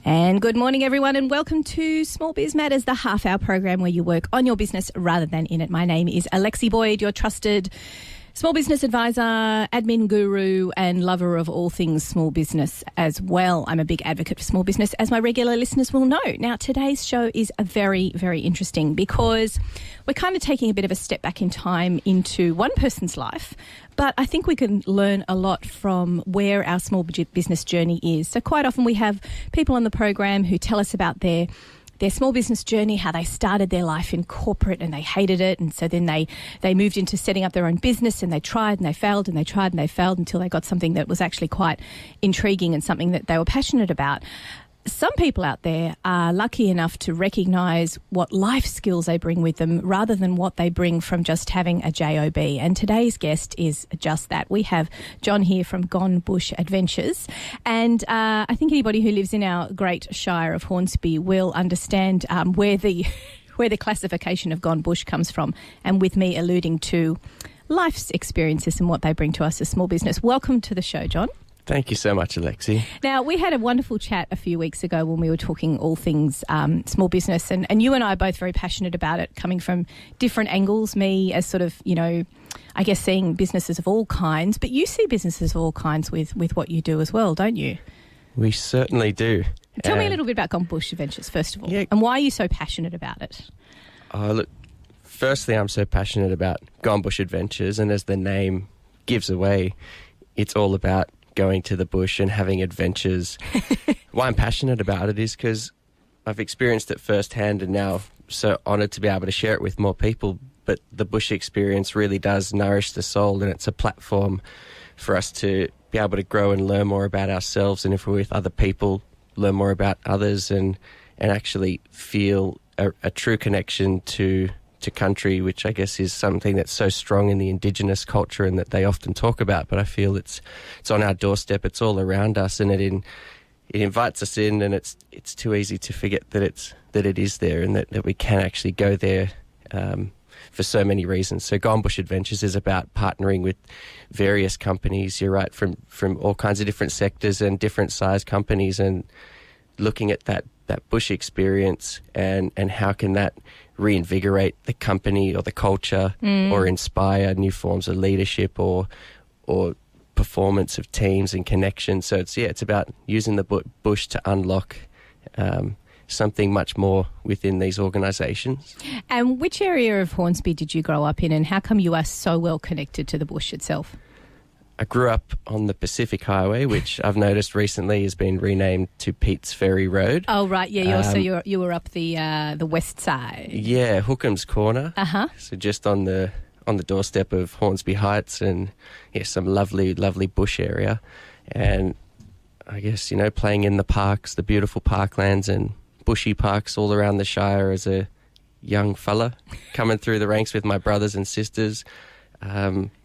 And good morning, everyone, and welcome to Small Biz Matters, the half-hour program where you work on your business rather than in it. My name is Alexi Boyd, your trusted small business advisor, admin guru, and lover of all things small business as well. I'm a big advocate for small business, as my regular listeners will know. Now, today's show is very, very interesting because we're kind of taking a bit of a step back in time into one person's life, but I think we can learn a lot from where our small business journey is. So quite often we have people on the program who tell us about their small business journey, how they started their life in corporate and they hated it, and so then they moved into setting up their own business, and they tried and they failed and they tried and they failed until they got something that was actually quite intriguing and something that they were passionate about. Some people out there are lucky enough to recognise what life skills they bring with them rather than what they bring from just having a job. And today's guest is just that. We have John here from Gone Bush Adventures. And I think anybody who lives in our great Shire of Hornsby will understand where the classification of Gone Bush comes from, and with me alluding to life's experiences and what they bring to us as small business. Welcome to the show, John. Thank you so much, Alexi. Now, we had a wonderful chat a few weeks ago when we were talking all things small business, and you and I are both very passionate about it, coming from different angles. Me as sort of, I guess seeing businesses of all kinds, but you see businesses of all kinds with what you do as well, don't you? We certainly do. Tell me a little bit about Gone Bush Adventures, first of all, and why are you so passionate about it? Look, firstly, I'm so passionate about Gone Bush Adventures, and as the name gives away, it's all about going to the bush and having adventures. Why I'm passionate about it is because I've experienced it firsthand, and now so honoured to be able to share it with more people. But the bush experience really does nourish the soul, and it's a platform for us to be able to grow and learn more about ourselves, and if we're with other people, learn more about others, and actually feel a true connection to country, which I guess is something that's so strong in the Indigenous culture and that they often talk about. But I feel it's on our doorstep, it's all around us, and it invites us in, and it's too easy to forget that it is there, and that we can actually go there for so many reasons. So Gone Bush Adventures is about partnering with various companies, you're right, from all kinds of different sectors and different size companies, and looking at that bush experience and how can that reinvigorate the company or the culture, or inspire new forms of leadership or performance of teams and connections. So it's about using the bush to unlock something much more within these organisations. And which area of Hornsby did you grow up in, and how come you are so well connected to the bush itself? I grew up on the Pacific Highway, which I've noticed recently has been renamed to Pete's Ferry Road. Oh, right. Yeah, you were up the west side. Yeah, Hookham's Corner. Uh-huh. So just on the doorstep of Hornsby Heights, and some lovely, lovely bush area. And I guess, playing in the parks, the beautiful parklands and bushy parks all around the Shire as a young fella, coming through the ranks with my brothers and sisters.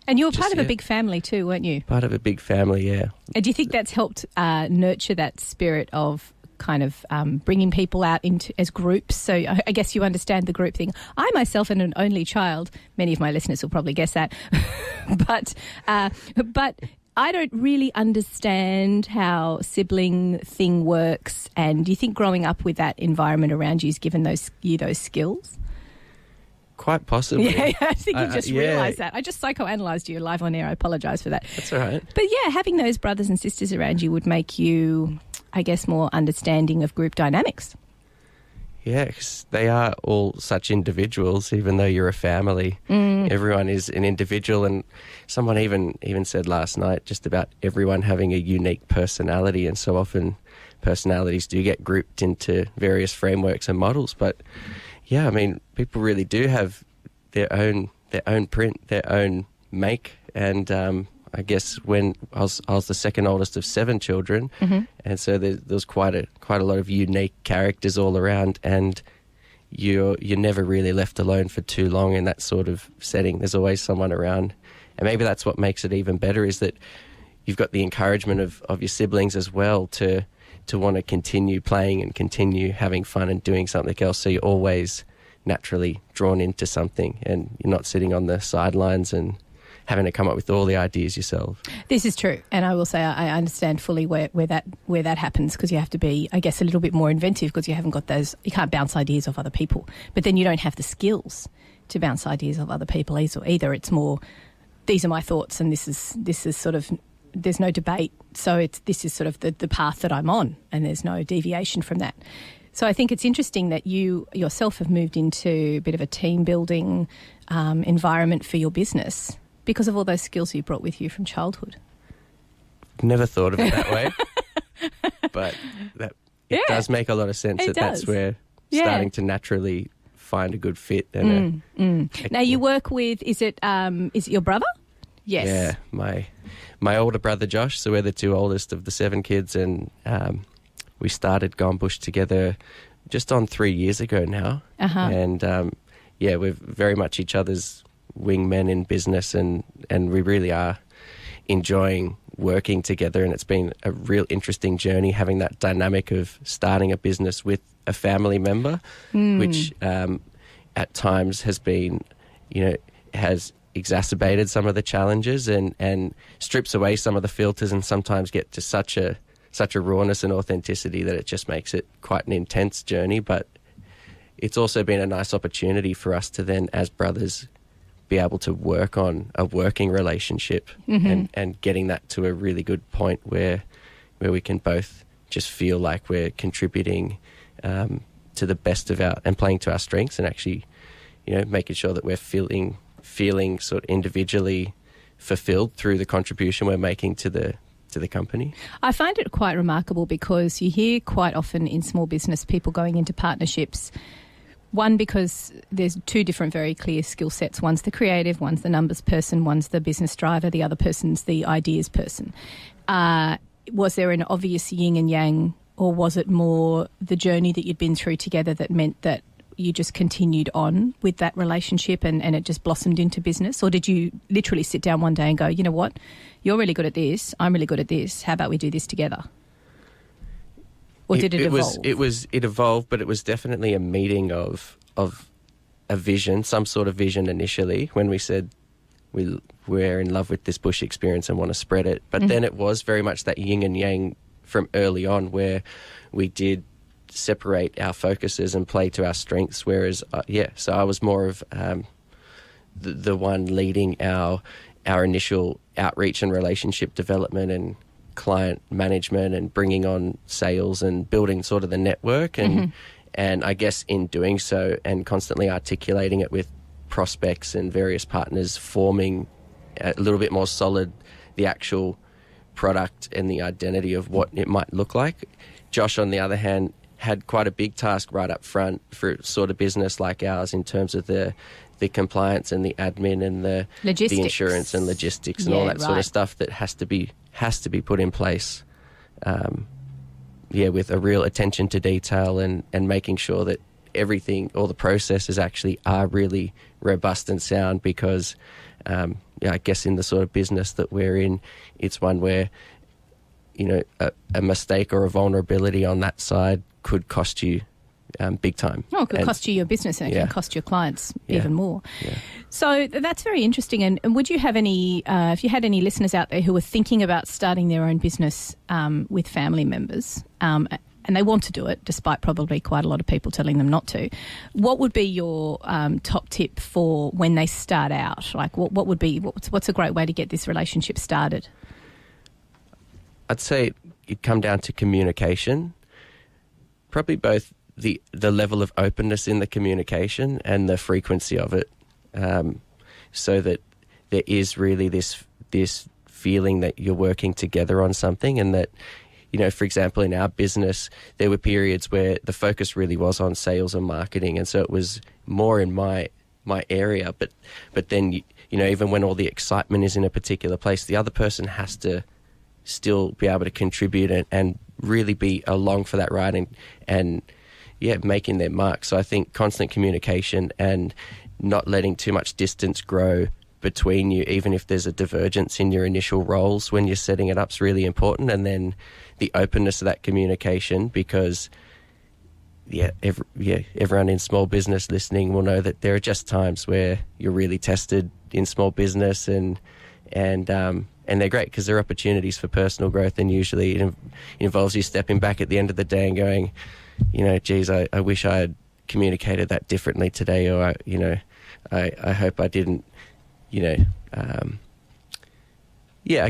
And you were part of a big family too, weren't you? Part of a big family, yeah. And do you think that's helped nurture that spirit of kind of bringing people out into as groups? So I guess you understand the group thing. I myself am an only child. Many of my listeners will probably guess that. But I don't really understand how sibling thing works. And do you think growing up with that environment around you has given those skills? Quite possibly. Yeah, I think you just realised that. I just psychoanalysed you live on air. I apologise for that. That's all right. But yeah, having those brothers and sisters around you would make you, I guess, more understanding of group dynamics. Yeah, because they are all such individuals, even though you're a family. Everyone is an individual, and someone even said last night just about everyone having a unique personality, and so often personalities do get grouped into various frameworks and models, but yeah, I mean, people really do have their own print, their own make, and I guess when I was the second oldest of 7 children, and so there was quite a lot of unique characters all around, and you're never really left alone for too long in that sort of setting. There's always someone around, and maybe that's what makes it even better, is that you've got the encouragement of your siblings as well to want to continue playing and continue having fun and doing something else. So you're always naturally drawn into something, and you're not sitting on the sidelines and having to come up with all the ideas yourself. This is true, and I will say I understand fully where that happens, because you have to be, I guess, a little bit more inventive, because you haven't got those, you can't bounce ideas off other people, but then you don't have the skills to bounce ideas off other people either. It's more, these are my thoughts, and this is sort of, there's no debate, so this is sort of the path that I'm on, and there's no deviation from that. So I think it's interesting that you yourself have moved into a bit of a team building environment for your business because of all those skills you brought with you from childhood. Never thought of it that way, but it does make a lot of sense. That's where starting to naturally find a good fit. And Now you work with, is it your brother? Yes. Yeah, my older brother Josh. So we're the two oldest of the 7 kids, and we started Gone Bush together just on 3 years ago now. And we're very much each other's wingmen in business, and we really are enjoying working together, and it's been a real interesting journey having that dynamic of starting a business with a family member, which at times has been, has exacerbated some of the challenges and strips away some of the filters, and sometimes get to such a rawness and authenticity that it just makes it quite an intense journey. But it's also been a nice opportunity for us to then, as brothers, be able to work on a working relationship and getting that to a really good point where we can both just feel like we're contributing to the best of and playing to our strengths, and actually, making sure that we're feeling sort of individually fulfilled through the contribution we're making to the company. I find it quite remarkable, because you hear quite often in small business people going into partnerships. One, because there's 2 different very clear skill sets. One's the creative, one's the numbers person, one's the business driver, the other person's the ideas person. Was there an obvious yin and yang, or was it more the journey that you'd been through together that meant that you just continued on with that relationship and it just blossomed into business? Or did you literally sit down one day and go, you know what, you're really good at this, I'm really good at this, how about we do this together? Or did it evolve? It evolved, but it was definitely a meeting of a vision, some sort of vision initially, when we said we're in love with this bush experience and want to spread it. But then it was very much that yin and yang from early on, where we did separate our focuses and play to our strengths. Whereas, so I was more of the one leading our initial outreach and relationship development and client management and bringing on sales and building sort of the network. And I guess in doing so and constantly articulating it with prospects and various partners, forming a little bit more solid the actual product and the identity of what it might look like. Josh, on the other hand, had quite a big task right up front for sort of business like ours, in terms of the compliance and the admin and the insurance and logistics and all that sort of stuff that has to be put in place. With a real attention to detail and making sure that everything, all the processes actually are really robust and sound, because I guess in the sort of business that we're in, it's one where, a mistake or a vulnerability on that side could cost you big time. Oh, it could cost you your business, and it can cost your clients even more. Yeah. So that's very interesting. And would you have any, if you had any listeners out there who were thinking about starting their own business with family members, and they want to do it, despite probably quite a lot of people telling them not to, what would be your top tip for when they start out? Like, what's a great way to get this relationship started? I'd say it'd come down to communication, probably both the level of openness in the communication and the frequency of it, so that there is really this feeling that you're working together on something, and that, for example, in our business, there were periods where the focus really was on sales and marketing, and so it was more in my area. But then, even when all the excitement is in a particular place, the other person has to still be able to contribute and really be along for that ride and making their mark. So I think constant communication and not letting too much distance grow between you, even if there's a divergence in your initial roles when you're setting it up, is really important. And then the openness of that communication, because everyone in small business listening will know that there are just times where you're really tested in small business, and they're great because they're opportunities for personal growth, and usually it involves you stepping back at the end of the day and going, geez, I wish I had communicated that differently today, or I hope I didn't, I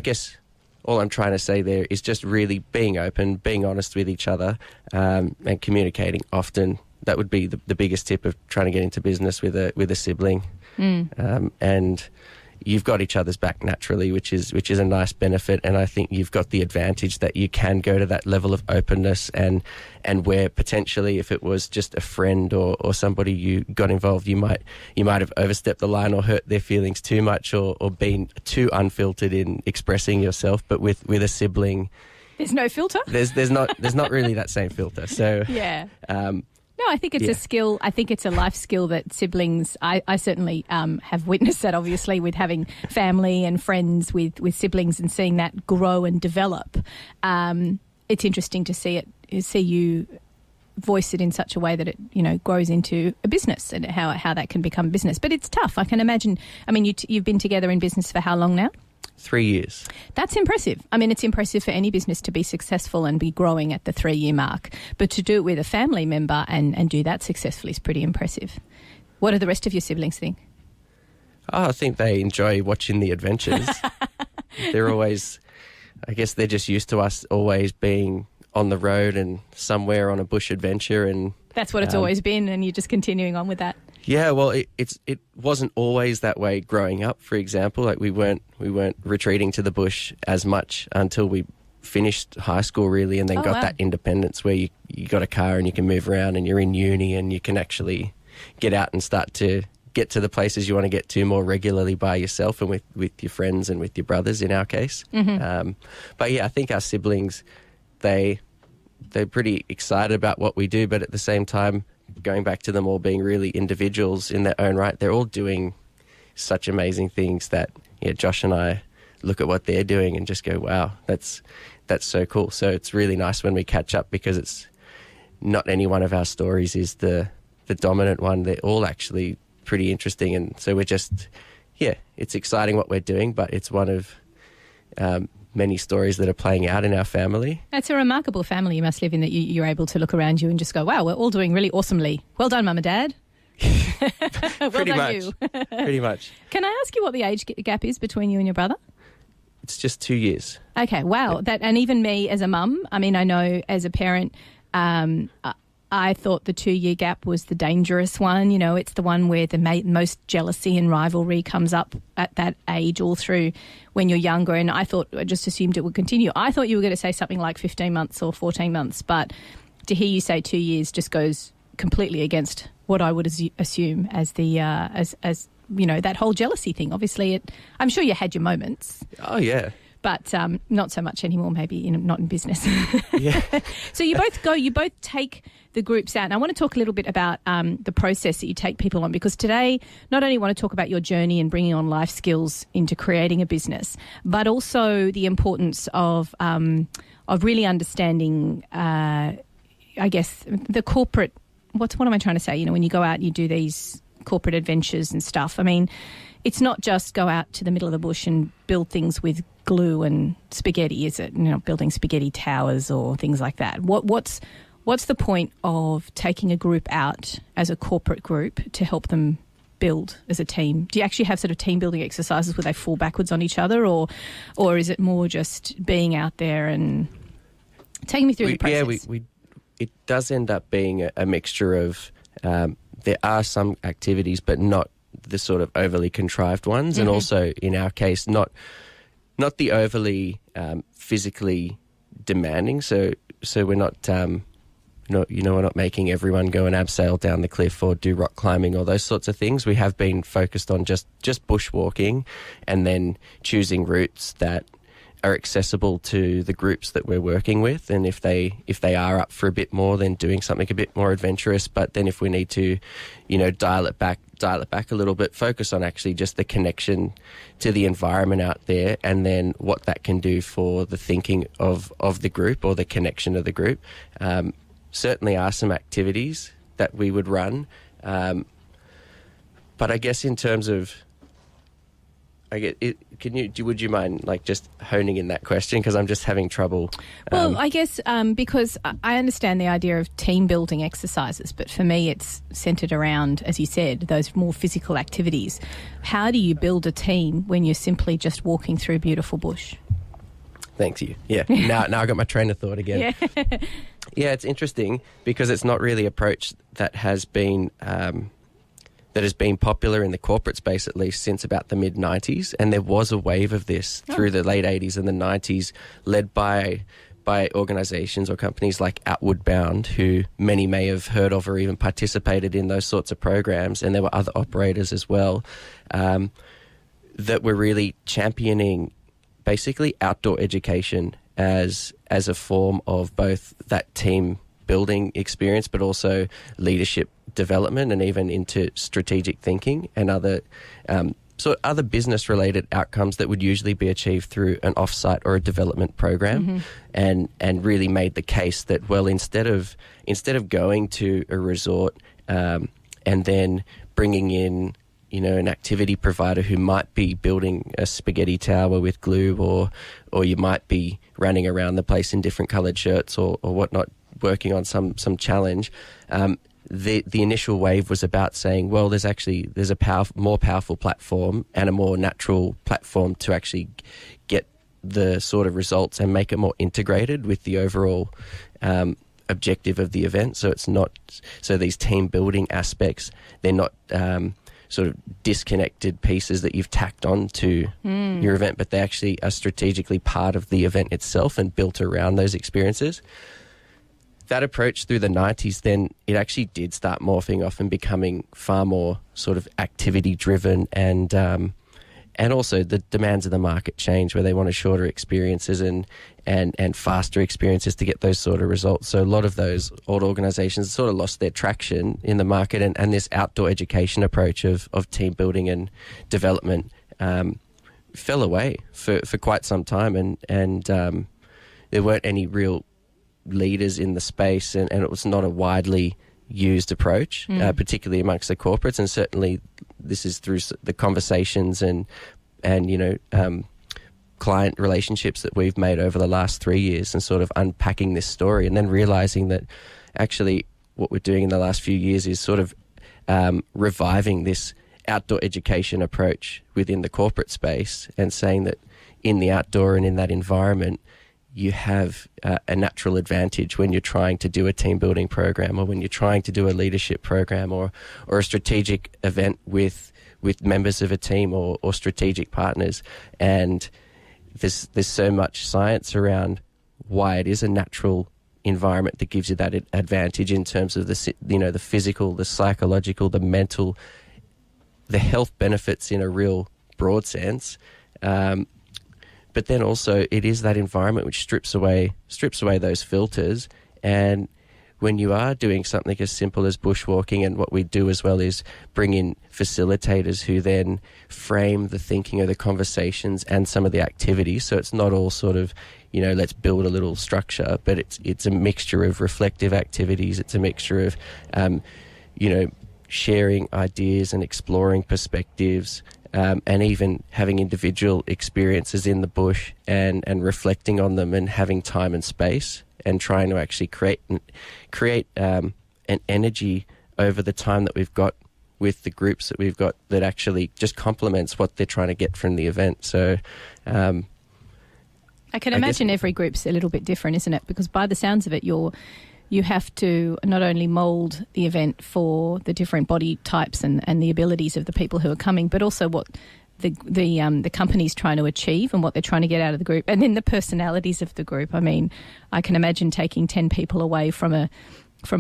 guess all I'm trying to say there is just really being open, being honest with each other, and communicating often. That would be the biggest tip of trying to get into business with a sibling. And you've got each other's back naturally, which is a nice benefit. And I think you've got the advantage that you can go to that level of openness, and where potentially if it was just a friend or somebody you got involved, you might have overstepped the line or hurt their feelings too much, or been too unfiltered in expressing yourself. But with a sibling, there's no filter. There's not really that same filter. So yeah. No, I think it's a skill. I think it's a life skill that siblings, I certainly have witnessed that, obviously, with having family and friends with siblings and seeing that grow and develop. It's interesting to see you voice it in such a way that it, grows into a business, and how that can become business. But it's tough. I can imagine. I mean, you've been together in business for how long now? 3 years. That's impressive. I mean, it's impressive for any business to be successful and be growing at the 3-year mark. But to do it with a family member and do that successfully is pretty impressive. What do the rest of your siblings think? I think they enjoy watching the adventures. They're always, I guess they're just used to us always being on the road and somewhere on a bush adventure. And that's what it's always been, and you're just continuing on with that. Yeah, well, it wasn't always that way growing up. For example, like we weren't retreating to the bush as much until we finished high school, really, and then got that independence where you got a car and you can move around, and you're in uni and you can actually get out and start to get to the places you want to get to more regularly by yourself and with your friends and with your brothers in our case. Mm-hmm. But yeah, I think our siblings, they're pretty excited about what we do, but at the same time, going back to them all being really individuals in their own right, they're all doing such amazing things that Josh and I look at what they're doing and just go, wow, that's so cool. So it's really nice when we catch up, because it's not any one of our stories is the dominant one. They're all actually pretty interesting, and so we're just it's exciting what we're doing, but it's one of many stories that are playing out in our family. That's a remarkable family you must live in, that you're able to look around you and just go, wow, we're all doing really awesomely. Well done, Mum and Dad. Pretty much. Can I ask you what the age gap is between you and your brother? It's just 2 years. Okay, wow. And even me as a mum, I mean, I know as a parent, I thought the 2-year gap was the dangerous one. It's the one where the most jealousy and rivalry comes up at that age all through when you're younger. And I just assumed it would continue. I thought you were going to say something like 15 months or 14 months, but to hear you say 2 years just goes completely against what I would assume as the as that whole jealousy thing. Obviously, I'm sure you had your moments. Oh yeah. But not so much anymore, maybe not in business. Yeah. So you both take the groups out. And I want to talk a little bit about the process that you take people on, because today not only want to talk about your journey and bringing on life skills into creating a business, but also the importance of really understanding, I guess, the corporate, what am I trying to say? When you go out and you do these corporate adventures and stuff, I mean, it's not just go out to the middle of the bush and build things with glue and spaghetti, is it? Building spaghetti towers or things like that. What's the point of taking a group out as a corporate group to help them build as a team? Do you actually have sort of team building exercises where they fall backwards on each other, or is it more just being out there and taking me through the process? Yeah, it does end up being a mixture of there are some activities, but not the sort of overly contrived ones, mm-hmm. and also in our case, not the overly physically demanding. So we're not we're not making everyone go and abseil down the cliff or do rock climbing or those sorts of things. We have been focused on just bushwalking, and then choosing routes that are accessible to the groups that we're working with. And if they are up for a bit more, then doing something a bit more adventurous. But then if we need to, dial it back a little bit, focus on actually just the connection to the environment out there, and then what that can do for the thinking of the group or the connection of the group. Certainly are some activities that we would run. But I guess in terms of I get it. Would you mind like just honing in that question, because I'm just having trouble? Well, I guess because I understand the idea of team building exercises, but for me it's centred around, as you said, those more physical activities. How do you build a team when you're simply just walking through beautiful bush? Thanks you. Yeah. Now I got my train of thought again. Yeah. Yeah, it's interesting because it's not really an approach that has been popular in the corporate space, at least since about the mid-90s. And there was a wave of this through the late 80s and the 90s, led by organisations or companies like Outward Bound, who many may have heard of or even participated in those sorts of programs. And there were other operators as well that were really championing basically outdoor education as a form of both that team building experience, but also leadership development and even into strategic thinking and other business related outcomes that would usually be achieved through an offsite or a development program. And really made the case that, well, instead of going to a resort and then bringing in an activity provider who might be building a spaghetti tower with glue, or you might be running around the place in different coloured shirts or whatnot, working on some challenge. The initial wave was about saying, well, there's a more powerful platform and a more natural platform to actually get the sort of results and make it more integrated with the overall objective of the event. So it's not these team building aspects, they're not sort of disconnected pieces that you've tacked on to your event, but they actually are strategically part of the event itself and built around those experiences. That approach through the 90s, then it actually did start morphing off and becoming far more sort of activity driven, and also the demands of the market change, where they want shorter experiences and faster experiences to get those sort of results. So a lot of those old organisations sort of lost their traction in the market, and this outdoor education approach of team building and development fell away for quite some time, and there weren't any real leaders in the space, and it was not a widely used approach, particularly amongst the corporates. And certainly this is through the conversations and client relationships that we've made over the last 3 years, and sort of unpacking this story, and then realising that actually what we're doing in the last few years is sort of reviving this outdoor education approach within the corporate space, and saying that in the outdoor and in that environment, you have a natural advantage when you're trying to do a team building program, or when you're trying to do a leadership program, or a strategic event with members of a team or strategic partners. And there's so much science around why it is a natural environment that gives you that advantage in terms of the physical, the psychological, the mental, the health benefits in a real broad sense. But then also it is that environment which strips away those filters. And when you are doing something as simple as bushwalking, and what we do as well is bring in facilitators who then frame the thinking of the conversations and some of the activities. So it's not all sort of, let's build a little structure, but it's a mixture of reflective activities. It's a mixture of, sharing ideas and exploring perspectives. And even having individual experiences in the bush and reflecting on them, and having time and space, and trying to actually create an energy over the time that we've got with the groups that we've got, that actually just complements what they're trying to get from the event. So I can imagine every group's a little bit different, isn't it? Because by the sounds of it, you have to not only mould the event for the different body types and the abilities of the people who are coming, but also what the company's trying to achieve and what they're trying to get out of the group, and then the personalities of the group. I mean, I can imagine taking 10 people away from a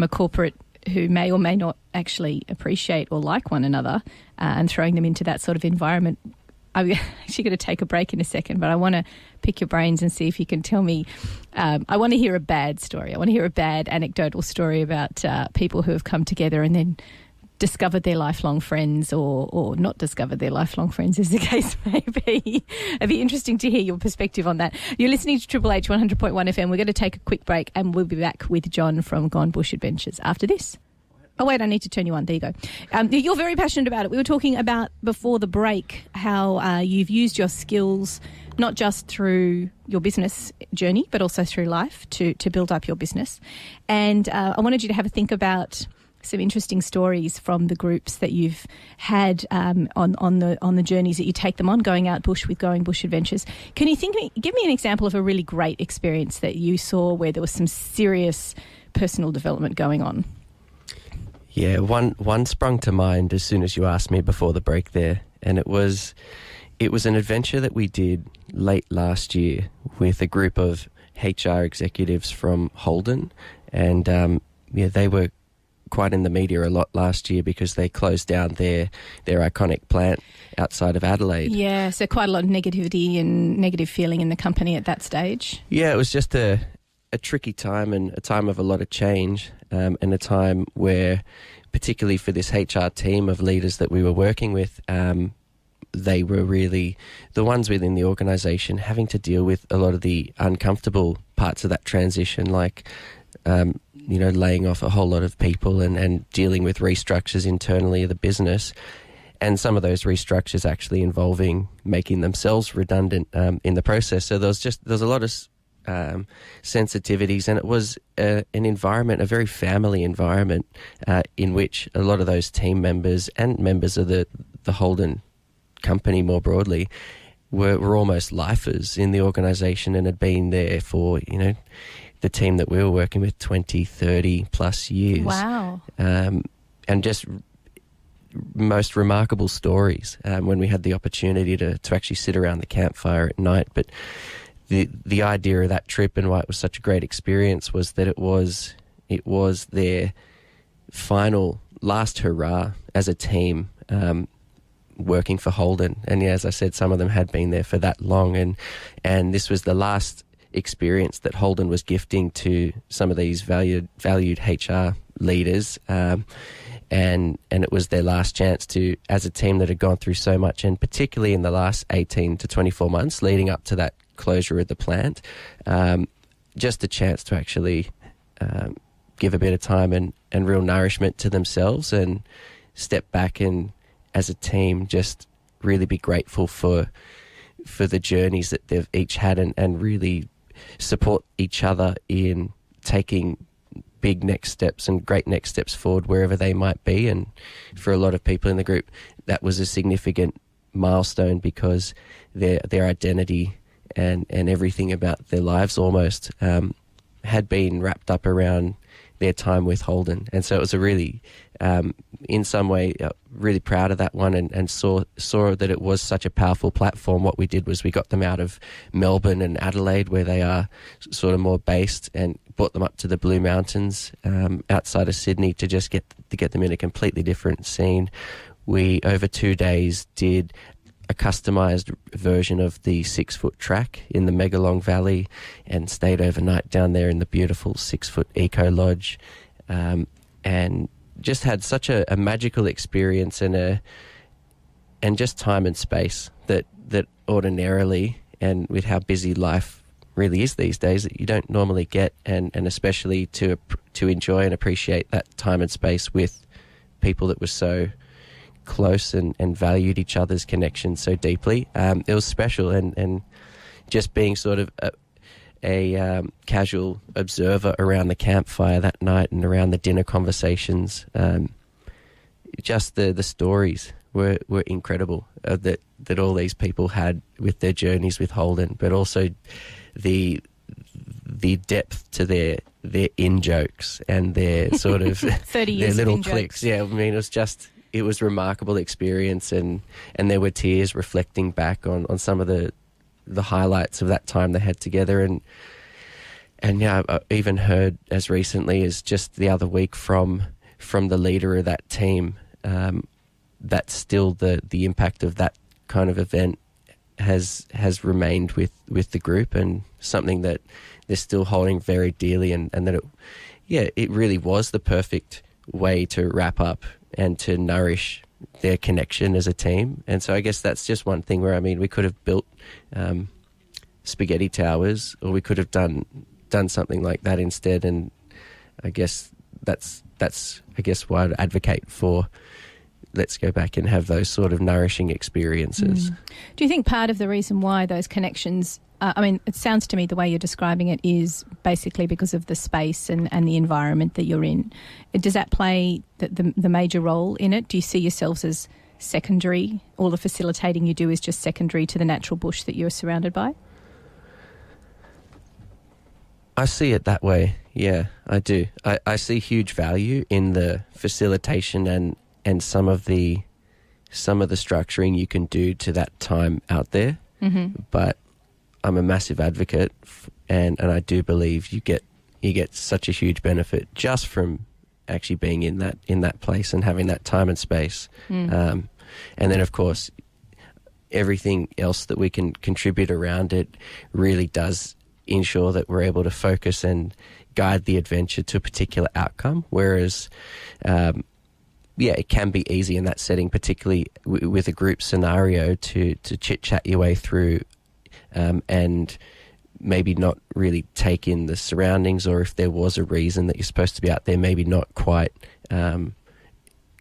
corporate who may or may not actually appreciate or like one another, and throwing them into that sort of environment. I'm actually going to take a break in a second, but I want to pick your brains and see if you can tell me. I want to hear a bad story. I want to hear a bad anecdotal story about people who have come together and then discovered their lifelong friends, or not discovered their lifelong friends, as the case may be. It'd be interesting to hear your perspective on that. You're listening to Triple H 100.1 FM. We're going to take a quick break, and we'll be back with John from Gone Bush Adventures after this. Oh, wait, I need to turn you on. There you go. You're very passionate about it. We were talking about before the break how you've used your skills not just through your business journey but also through life to build up your business. And I wanted you to have a think about some interesting stories from the groups that you've had on the journeys that you take them on, going out bush with Going Bush Adventures. Can you give me an example of a really great experience that you saw where there was some serious personal development going on? Yeah, one sprung to mind as soon as you asked me before the break there, and it was an adventure that we did late last year with a group of HR executives from Holden, and they were quite in the media a lot last year because they closed down their iconic plant outside of Adelaide. Yeah, so quite a lot of negativity and negative feeling in the company at that stage. Yeah, it was just a tricky time and a time of a lot of change, and a time where, particularly for this HR team of leaders that we were working with, they were really the ones within the organisation having to deal with a lot of the uncomfortable parts of that transition, like laying off a whole lot of people and dealing with restructures internally of the business, and some of those restructures actually involving making themselves redundant in the process. So there's a lot of sensitivities, and it was an environment, a very family environment, in which a lot of those team members and members of the Holden company more broadly were almost lifers in the organisation and had been there for, the team that we were working with 20, 30 plus years. Wow. And just most remarkable stories when we had the opportunity to actually sit around the campfire at night. But the idea of that trip and why it was such a great experience was that it was their final last hurrah as a team, working for Holden. And yeah, as I said, some of them had been there for that long, and this was the last experience that Holden was gifting to some of these valued HR leaders, and it was their last chance to, as a team that had gone through so much, and particularly in the last 18 to 24 months leading up to that closure of the plant, just a chance to actually give a bit of time and real nourishment to themselves and step back and, as a team, just really be grateful for the journeys that they've each had, and really support each other in taking big next steps and great next steps forward wherever they might be. And for a lot of people in the group, that was a significant milestone because their identity and everything about their lives almost had been wrapped up around their time with Holden. And so it was a really, in some way, really proud of that one, and saw that it was such a powerful platform. What we did was we got them out of Melbourne and Adelaide, where they are sort of more based, and brought them up to the Blue Mountains outside of Sydney to just get them in a completely different scene. We, over 2 days, did a customised version of the 6-foot track in the Megalong Valley, and stayed overnight down there in the beautiful 6-foot Eco Lodge, and just had such a magical experience and just time and space that ordinarily, and with how busy life really is these days, that you don't normally get, and especially to enjoy and appreciate that time and space with people that were so close and valued each other's connection so deeply. It was special, and just being sort of a casual observer around the campfire that night and around the dinner conversations, just the stories were incredible that all these people had with their journeys with Holden, but also the depth to their in-jokes and their sort of 30 years their little of clicks. Yeah, I mean, it was a remarkable experience, and there were tears reflecting back on some of the highlights of that time they had together. And yeah, I even heard as recently as just the other week from the leader of that team, that still the impact of that kind of event has remained with the group, and something that they're still holding very dearly, and that it really was the perfect way to wrap up and to nourish their connection as a team. And so I guess that's just one thing where, I mean, we could have built spaghetti towers, or we could have done something like that instead. And I guess that's I guess why I'd advocate for. Let's go back and have those sort of nourishing experiences. Do you think part of the reason why those connections, it sounds to me the way you're describing it is basically because of the space and the environment that you're in. Does that play the major role in it? Do you see yourselves as secondary? All the facilitating you do is just secondary to the natural bush that you're surrounded by? I see it that way, yeah, I do. I see huge value in the facilitation and some of the structuring you can do to that time out there. Mm-hmm. But I'm a massive advocate, and I do believe you get such a huge benefit just from actually being in that place and having that time and space. And then, of course, everything else that we can contribute around it really does ensure that we're able to focus and guide the adventure to a particular outcome. Whereas it can be easy in that setting, particularly with a group scenario, to chit-chat your way through and maybe not really take in the surroundings, or if there was a reason that you're supposed to be out there, maybe not quite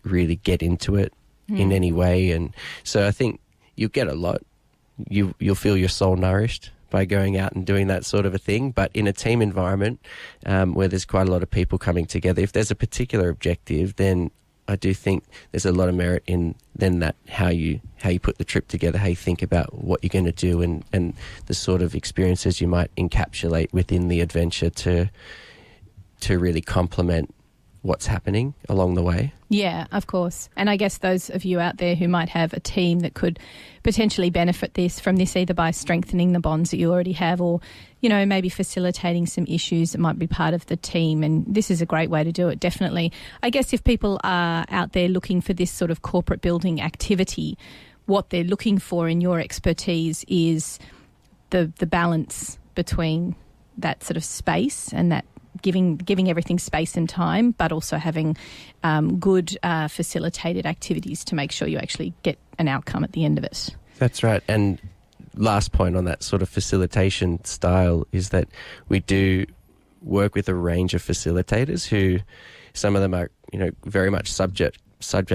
really get into it in any way. And so I think you'll get a lot. You'll feel your soul nourished by going out and doing that sort of a thing. But in a team environment where there's quite a lot of people coming together, if there's a particular objective, then I do think there's a lot of merit in then that how you put the trip together, how you think about what you're going to do, and the sort of experiences you might encapsulate within the adventure to really complement what's happening along the way. Yeah, of course. And I guess those of you out there who might have a team that could potentially benefit from this either by strengthening the bonds that you already have, or, maybe facilitating some issues that might be part of the team. And this is a great way to do it, definitely. I guess if people are out there looking for this sort of corporate building activity, what they're looking for in your expertise is the balance between that sort of space and that giving everything space and time, but also having good facilitated activities to make sure you actually get an outcome at the end of it. That's right. And last point on that sort of facilitation style is that we do work with a range of facilitators who, some of them are, very much subject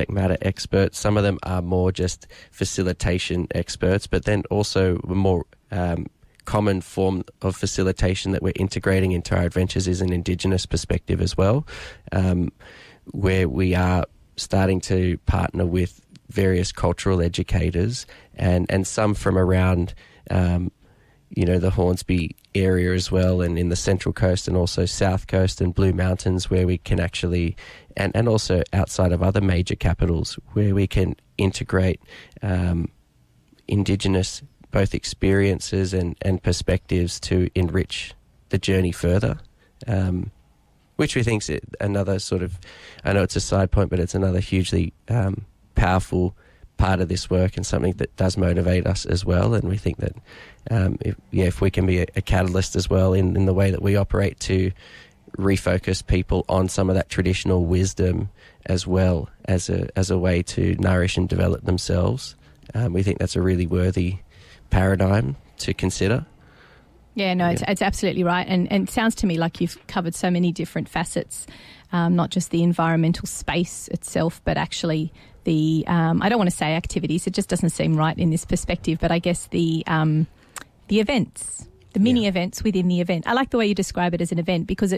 matter experts. Some of them are more just facilitation experts, but then also more common form of facilitation that we're integrating into our adventures is an Indigenous perspective as well, where we are starting to partner with various cultural educators and some from around, the Hornsby area as well, and in the Central Coast and also South Coast and Blue Mountains, where we can actually, and also outside of other major capitals, where we can integrate Indigenous both experiences and perspectives to enrich the journey further, which we think is another sort of, I know it's a side point, but it's another hugely powerful part of this work and something that does motivate us as well. And we think that if we can be a catalyst as well in the way that we operate to refocus people on some of that traditional wisdom as well as a way to nourish and develop themselves, we think that's a really worthy paradigm to consider. Yeah, no, it's absolutely right. And it sounds to me like you've covered so many different facets, not just the environmental space itself, but actually the, I don't want to say activities, it just doesn't seem right in this perspective, but I guess the events, the mini events within the event. I like the way you describe it as an event, because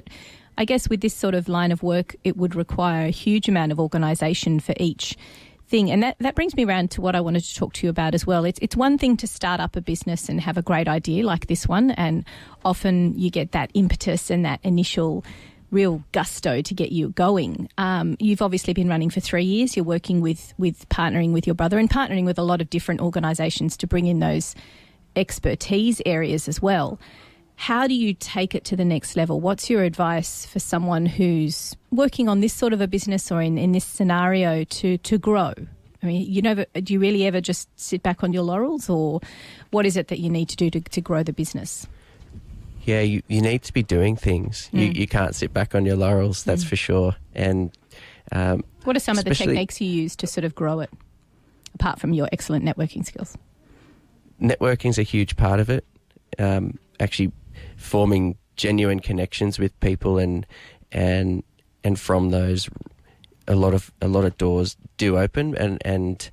I guess with this sort of line of work, it would require a huge amount of organisation for each thing. And that brings me around to what I wanted to talk to you about as well. It's one thing to start up a business and have a great idea like this one, and often you get that impetus and that initial real gusto to get you going. You've obviously been running for 3 years. You're working with partnering with your brother and partnering with a lot of different organisations to bring in those expertise areas as well. How do you take it to the next level? What's your advice for someone who's working on this sort of a business or in this scenario to grow? I mean, do you really ever just sit back on your laurels, or what is it that you need to do to grow the business? Yeah, you need to be doing things. You can't sit back on your laurels, that's for sure. And what are some of the techniques you use to sort of grow it, apart from your excellent networking skills? Networking's a huge part of it. Actually forming genuine connections with people and from those, a lot of doors do open, and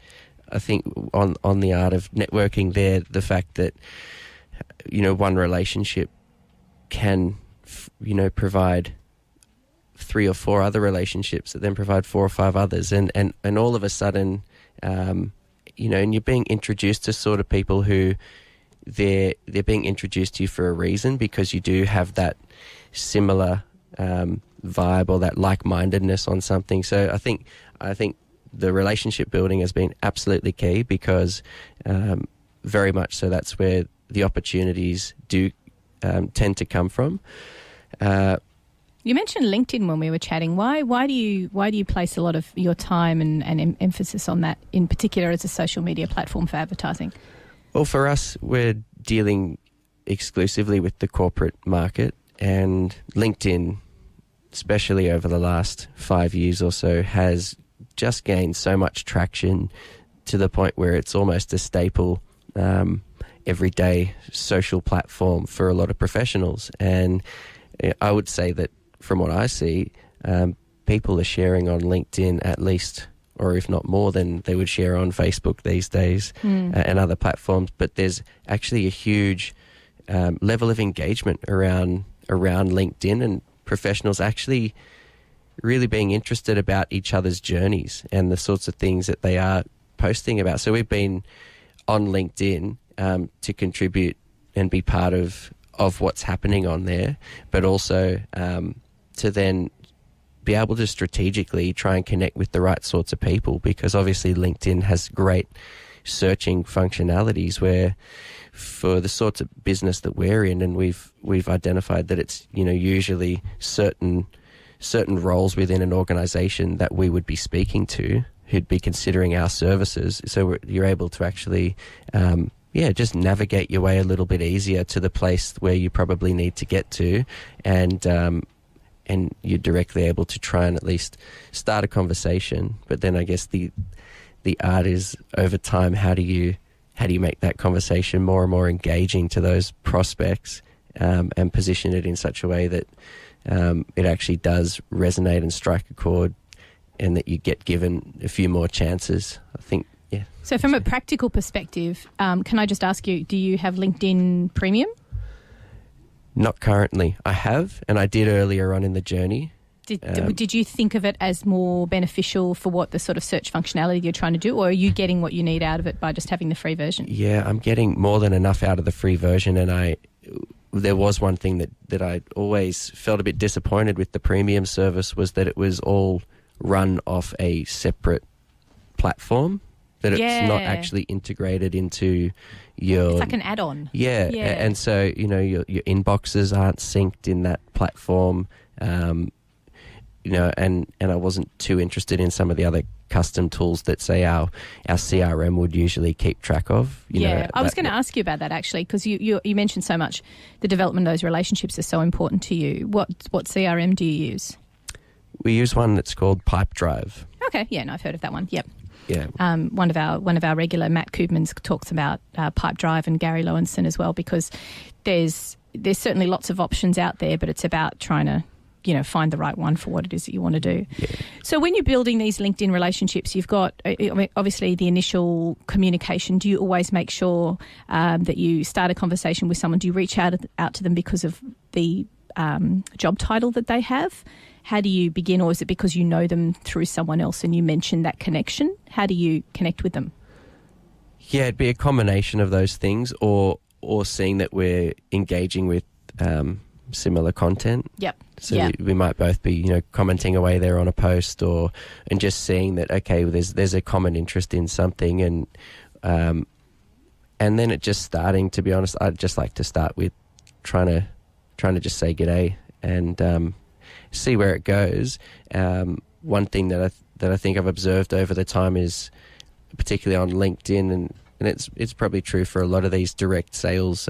I think on the art of networking there, the fact that, you know, one relationship can, you know, provide 3 or 4 other relationships that then provide 4 or 5 others, and all of a sudden, you know, and you're being introduced to sort of people who they're being introduced to you for a reason, because you do have that similar vibe or that like-mindedness on something. So I think the relationship building has been absolutely key, because very much so that's where the opportunities do tend to come from. You mentioned LinkedIn when we were chatting. Why do you place a lot of your time and emphasis on that in particular as a social media platform for advertising? Well, for us, we're dealing exclusively with the corporate market, and LinkedIn, especially over the last 5 years or so, has just gained so much traction to the point where it's almost a staple everyday social platform for a lot of professionals. And I would say that from what I see, people are sharing on LinkedIn at least, or if not more than they would share on Facebook these days, and other platforms. But there's actually a huge level of engagement around LinkedIn, and professionals actually really being interested about each other's journeys and the sorts of things that they are posting about. So we've been on LinkedIn to contribute and be part of what's happening on there, but also to then be able to strategically try and connect with the right sorts of people, because obviously LinkedIn has great searching functionalities where, for the sorts of business that we're in, and we've identified that it's, you know, usually certain roles within an organization that we would be speaking to who'd be considering our services. So you're able to actually just navigate your way a little bit easier to the place where you probably need to get to, and you're directly able to try and at least start a conversation. But then I guess the art is, over time, how do you make that conversation more and more engaging to those prospects, and position it in such a way that it actually does resonate and strike a chord, and that you get given a few more chances, I think. Yeah. So from a practical perspective, can I just ask you, do you have LinkedIn Premium? Not currently. I have, and I did earlier on in the journey. Did you think of it as more beneficial for what the sort of search functionality you're trying to do, or are you getting what you need out of it by just having the free version? Yeah, I'm getting more than enough out of the free version, and there was one thing that I always felt a bit disappointed with the premium service, was that it was all run off a separate platform, that it's not actually integrated into your... It's like an add-on. Yeah. And so, you know, your inboxes aren't synced in that platform, you know, and I wasn't too interested in some of the other custom tools that, say, our CRM would usually keep track of. You know, I was going to ask you about that, actually, because you mentioned so much the development of those relationships is so important to you. What CRM do you use? We use one that's called Pipedrive. Okay, yeah, no, I've heard of that one. Yep. Yeah. One of our regular, Matt Koopmans, talks about Pipedrive, and Gary Lowenson as well, because there's certainly lots of options out there, but it's about trying to, you know, find the right one for what it is that you want to do. Yeah. So when you're building these LinkedIn relationships, you've got obviously the initial communication. Do you always make sure that you start a conversation with someone? Do you reach out to them because of the job title that they have? How do you begin, or is it because you know them through someone else and you mention that connection? How do you connect with them? Yeah, it'd be a combination of those things, or seeing that we're engaging with similar content. Yep. So we might both be, you know, commenting away there on a post, and just seeing that, okay, there's a common interest in something, and then it just starting. To be honest, I'd just like to start with trying to just say g'day and see where it goes. One thing that I think I've observed over the time is, particularly on LinkedIn, and it's probably true for a lot of these direct sales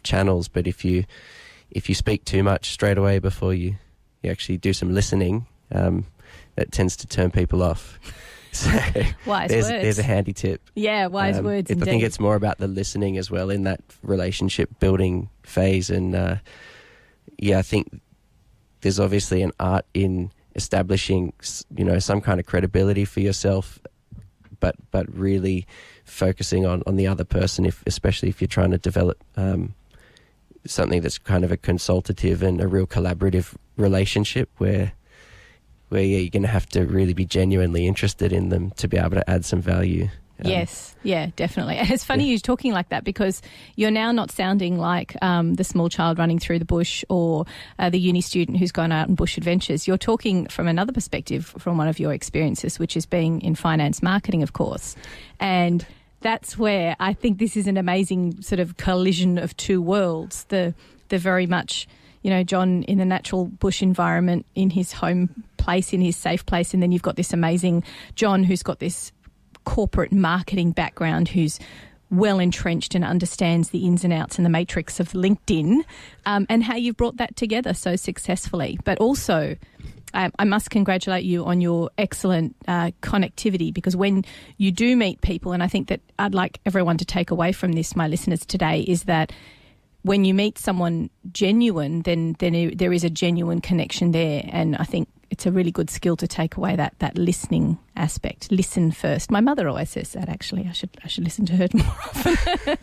channels, but if you speak too much straight away before you actually do some listening, that tends to turn people off. So wise words. There's a handy tip. Yeah, wise words. I think it's more about the listening as well in that relationship building phase, and I think there's obviously an art in establishing, some kind of credibility for yourself, but really focusing on the other person, especially if you're trying to develop something that's kind of a consultative and a real collaborative relationship where you're going to have to really be genuinely interested in them to be able to add some value. Yes, yeah, definitely. And it's funny you talking like that, because you're now not sounding like the small child running through the bush or the uni student who's gone out on bush adventures. You're talking from another perspective, from one of your experiences, which is being in finance marketing, of course. And that's where I think this is an amazing sort of collision of two worlds. The very much, John in the natural bush environment, in his home place, in his safe place, and then you've got this amazing John who's got this corporate marketing background, who's well entrenched and understands the ins and outs and the matrix of LinkedIn, and how you've brought that together so successfully. But also, I must congratulate you on your excellent connectivity, because when you do meet people, and I think that I'd like everyone to take away from this, my listeners today, is that when you meet someone genuine, then there is a genuine connection there. And I think it's a really good skill to take away that listening aspect. Listen first. My mother always says that, actually. I should listen to her more often.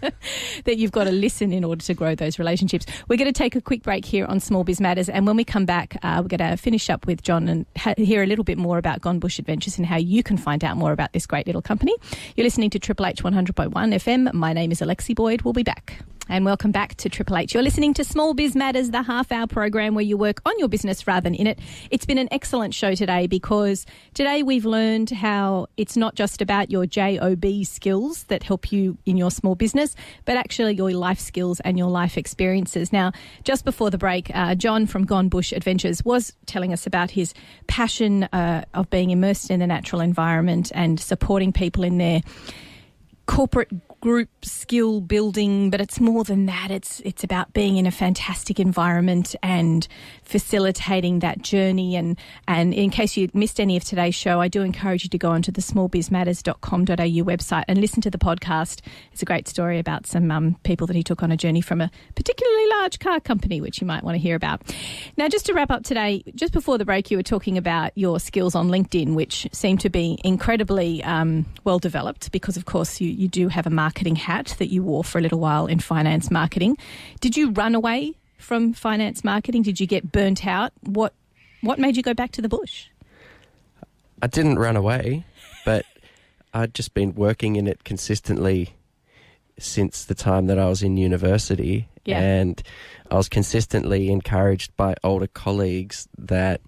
That you've got to listen in order to grow those relationships. We're going to take a quick break here on Small Biz Matters, and when we come back, we're going to finish up with John and hear a little bit more about Gone Bush Adventures and how you can find out more about this great little company. You're listening to Triple H 100.1 FM. My name is Alexi Boyd. We'll be back. And welcome back to Triple H. You're listening to Small Biz Matters, the half-hour program where you work on your business rather than in it. It's been an excellent show today, because today we've learned how it's not just about your JOB skills that help you in your small business, but actually your life skills and your life experiences. Now, just before the break, John from Gone Bush Adventures was telling us about his passion of being immersed in the natural environment and supporting people in their corporate group skill building, but it's more than that. It's about being in a fantastic environment and facilitating that journey. And in case you missed any of today's show, I do encourage you to go onto the smallbizmatters.com.au website and listen to the podcast. It's a great story about some people that he took on a journey from a particularly large car company, which you might want to hear about. Now, just to wrap up today, just before the break, you were talking about your skills on LinkedIn, which seem to be incredibly well developed, because, of course, you do have a marketing hat that you wore for a little while in finance marketing. Did you run away from finance marketing? Did you get burnt out? What made you go back to the bush? I didn't run away, but I'd just been working in it consistently since the time that I was in university. Yeah. And I was consistently encouraged by older colleagues that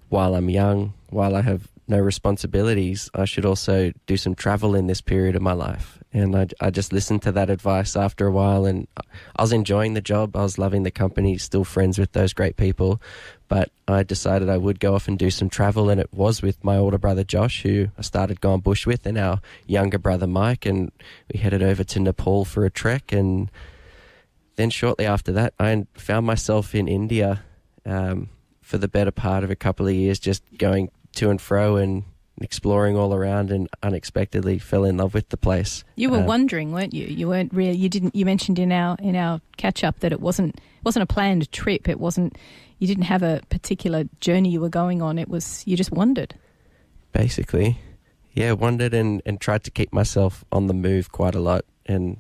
while I'm young, while I have no responsibilities, I should also do some travel in this period of my life. And I just listened to that advice after a while, and I was enjoying the job. I was loving the company, still friends with those great people. But I decided I would go off and do some travel, and it was with my older brother Josh, who I started Gone Bush with, and our younger brother Mike, and we headed over to Nepal for a trek. And then shortly after that, I found myself in India for the better part of a couple of years, just going to and fro and exploring all around, and unexpectedly fell in love with the place. You were wondering, weren't you? You weren't really. You mentioned in our catch up that it wasn't a planned trip. It wasn't. You didn't have a particular journey you were going on. It was, you just wandered. Basically, yeah, wandered and tried to keep myself on the move quite a lot. And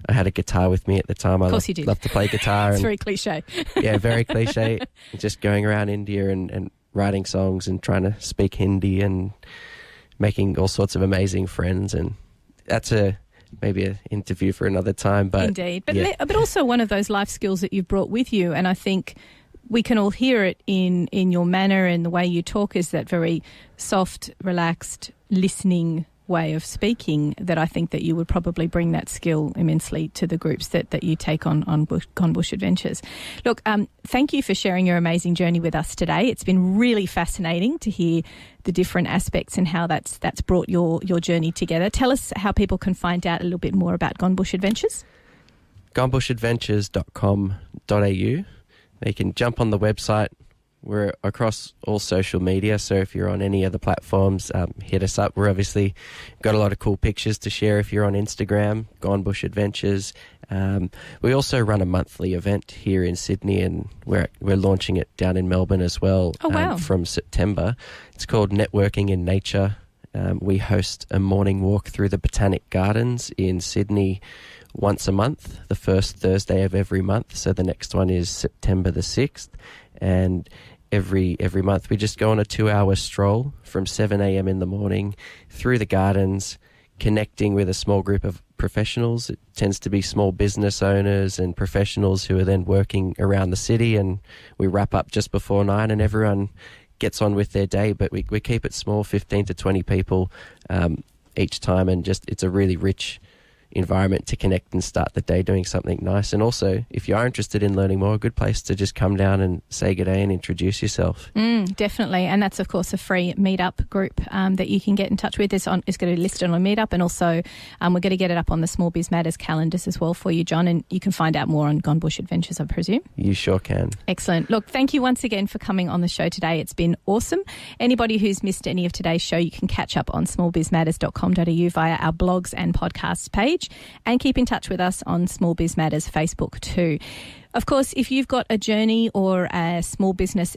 I had a guitar with me at the time. Of course you did. I loved to play guitar. It's very cliche. Yeah, very cliche. Just going around India and writing songs and trying to speak Hindi and making all sorts of amazing friends. And that's maybe an interview for another time. But indeed. But also one of those life skills that you've brought with you, and I think we can all hear it in your manner and the way you talk, is that very soft, relaxed, listening way of speaking, that I think that you would probably bring that skill immensely to the groups that you take on Gone Bush Adventures. Look, thank you for sharing your amazing journey with us today. It's been really fascinating to hear the different aspects and how that's brought your journey together. Tell us how people can find out a little bit more about Gone Bush Adventures. gonebushadventures.com.au. They can jump on the website, We're across all social media, so if you're on any of the platforms, hit us up. We're obviously got a lot of cool pictures to share if you're on Instagram, Gone Bush Adventures. We also run a monthly event here in Sydney, and we're launching it down in Melbourne as well. Oh, wow. From September. It's called Networking in Nature. We host a morning walk through the Botanic Gardens in Sydney once a month, the first Thursday of every month. So the next one is September the 6th. And every month we just go on a 2-hour stroll from 7 a.m. in the morning through the gardens, connecting with a small group of professionals. It tends to be small business owners and professionals who are then working around the city, and we wrap up just before 9 and everyone gets on with their day. But we keep it small, 15 to 20 people each time, and just it's a really rich environment to connect and start the day doing something nice. And also, if you are interested in learning more, a good place to just come down and say good day and introduce yourself. Definitely. And that's, of course, a free meetup group that you can get in touch with. It's going to be listed on Meetup, and also we're going to get it up on the Small Biz Matters calendars as well for you, John, and you can find out more on Gone Bush Adventures, I presume. You sure can. Excellent. Look, thank you once again for coming on the show today. It's been awesome. Anybody who's missed any of today's show, you can catch up on smallbizmatters.com.au via our blogs and podcasts page, and keep in touch with us on Small Biz Matters Facebook too. Of course, if you've got a journey or a small business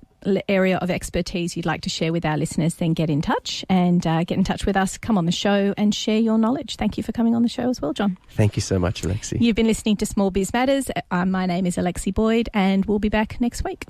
area of expertise you'd like to share with our listeners, then get in touch with us, come on the show and share your knowledge. Thank you for coming on the show as well, John. Thank you so much, Alexi. You've been listening to Small Biz Matters. My name is Alexi Boyd, and we'll be back next week.